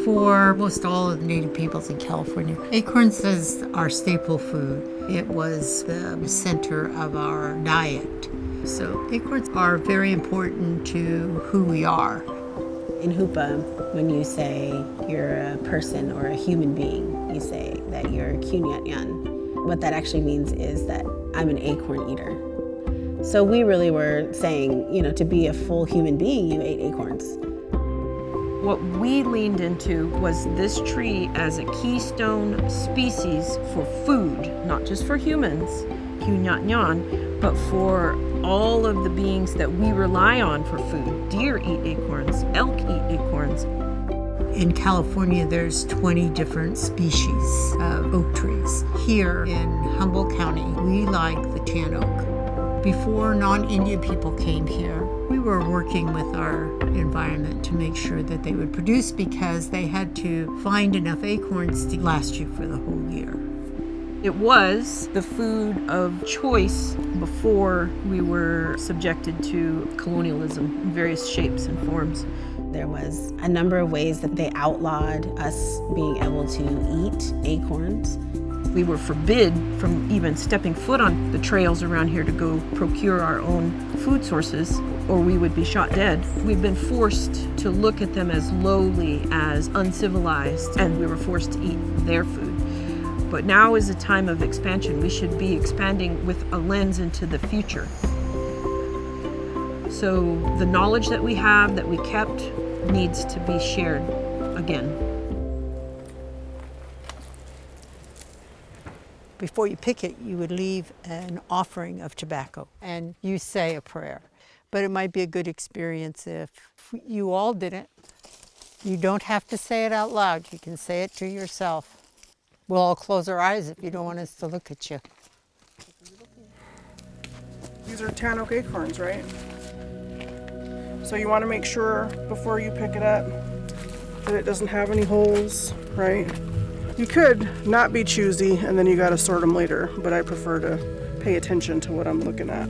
for most all of the native peoples in California. Acorns is our staple food. It was the center of our diet. So acorns are very important to who we are. In Hupa, when you say you're a person or a human being, you say that you're key-goh. What that actually means is that I'm an acorn eater. So we really were saying, to be a full human being, you ate acorns. What we leaned into was this tree as a keystone species for food, not just for humans, key-goh, but for all of the beings that we rely on for food. Deer eat acorns, elk eat acorns. In California, there's 20 different species of oak trees. Here in Humboldt County, we like the Tanoak. Before non-Indian people came here, we were working with our environment to make sure that they would produce because they had to find enough acorns to last you for the whole year. It was the food of choice before we were subjected to colonialism in various shapes and forms. There was a number of ways that they outlawed us being able to eat acorns. We were forbid from even stepping foot on the trails around here to go procure our own food sources, or we would be shot dead. We've been forced to look at them as lowly, as uncivilized, and we were forced to eat their food. But now is a time of expansion. We should be expanding with a lens into the future. So the knowledge that we have, that we kept, needs to be shared again. Before you pick it, you would leave an offering of tobacco and you say a prayer. But it might be a good experience if you all did it. You don't have to say it out loud. You can say it to yourself. We'll all close our eyes if you don't want us to look at you. These are Tanoak acorns, right? So you want to make sure before you pick it up that it doesn't have any holes, right? You could not be choosy and then you got to sort them later, but I prefer to pay attention to what I'm looking at.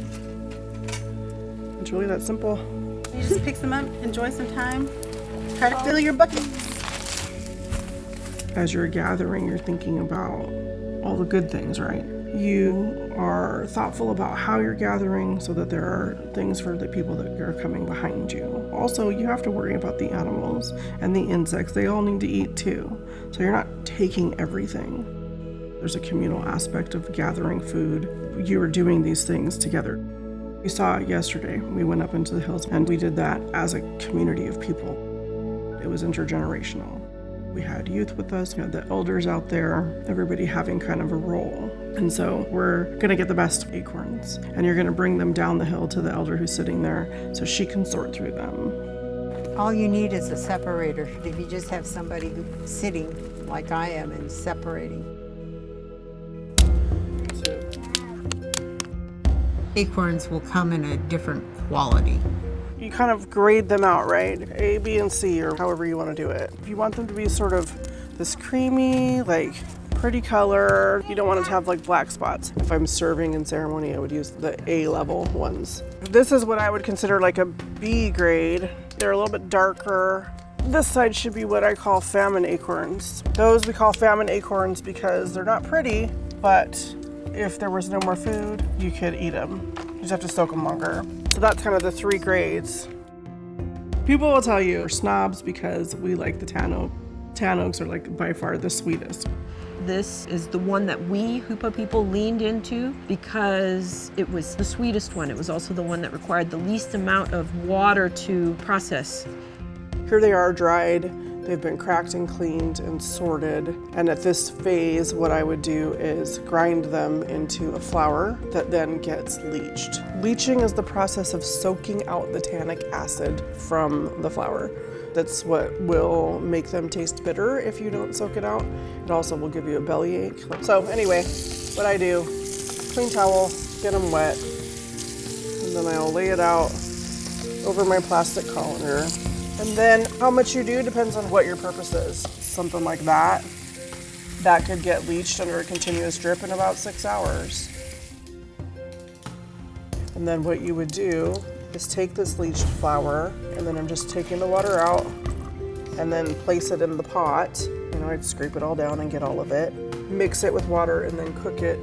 It's really that simple. You just pick them up, enjoy some time, try to fill your buckets. As you're gathering, you're thinking about all the good things, right? You are thoughtful about how you're gathering so that there are things for the people that are coming behind you. Also, you have to worry about the animals and the insects. They all need to eat too. So you're not taking everything. There's a communal aspect of gathering food. You are doing these things together. We saw it yesterday. We went up into the hills and we did that as a community of people. It was intergenerational. We had youth with us, we had the elders out there, everybody having kind of a role. And so we're gonna get the best acorns and you're gonna bring them down the hill to the elder who's sitting there so she can sort through them. All you need is a separator. If you just have somebody who's sitting like I am and separating. Acorns will come in a different quality. You kind of grade them out, right? A, B, and C, or however you want to do it. If you want them to be sort of this creamy, like pretty color, you don't want it to have like black spots. If I'm serving in ceremony, I would use the A level ones. This is what I would consider like a B grade. They're a little bit darker. This side should be what I call famine acorns. Those we call famine acorns because they're not pretty, but if there was no more food, you could eat them. You just have to soak them longer. So that's kind of the three grades. People will tell you we're snobs because we like the Tanoak. Tanoaks are like by far the sweetest. This is the one that we Hupa people leaned into because it was the sweetest one. It was also the one that required the least amount of water to process. Here they are dried. They've been cracked and cleaned and sorted. And at this phase, what I would do is grind them into a flour that then gets leached. Leaching is the process of soaking out the tannic acid from the flour. That's what will make them taste bitter if you don't soak it out. It also will give you a bellyache. So anyway, what I do, clean towel, get them wet, and then I'll lay it out over my plastic colander. And then how much you do depends on what your purpose is. Something like that could get leached under a continuous drip in about 6 hours. And then what you would do is take this leached flour, and then I'm just taking the water out, and then place it in the pot. You know, I'd scrape it all down and get all of it. Mix it with water and then cook it.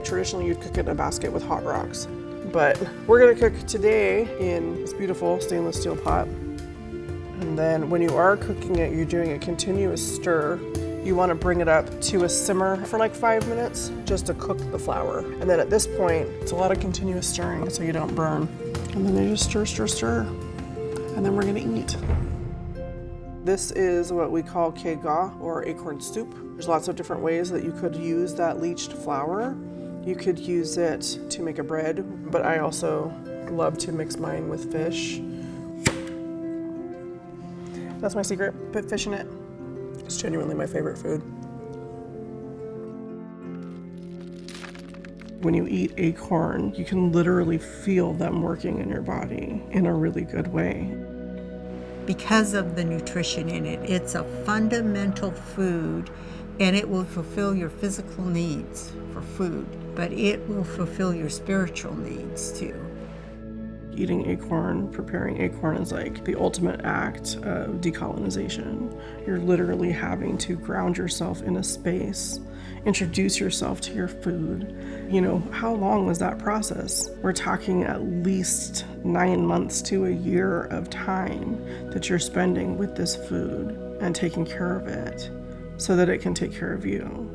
Traditionally, you'd cook it in a basket with hot rocks. But we're gonna cook today in this beautiful stainless steel pot. And then when you are cooking it, you're doing a continuous stir. You want to bring it up to a simmer for like 5 minutes just to cook the flour. And then at this point, it's a lot of continuous stirring so you don't burn. And then you just stir, stir, stir. And then we're gonna eat. This is what we call key-goh, or acorn soup. There's lots of different ways that you could use that leached flour. You could use it to make a bread, but I also love to mix mine with fish. That's my secret, put fish in it. It's genuinely my favorite food. When you eat acorn, you can literally feel them working in your body in a really good way. Because of the nutrition in it, it's a fundamental food, and it will fulfill your physical needs for food, but it will fulfill your spiritual needs too. Eating acorn, preparing acorn is like the ultimate act of decolonization. You're literally having to ground yourself in a space, introduce yourself to your food. You know, how long was that process? We're talking at least 9 months to a year of time that you're spending with this food and taking care of it so that it can take care of you.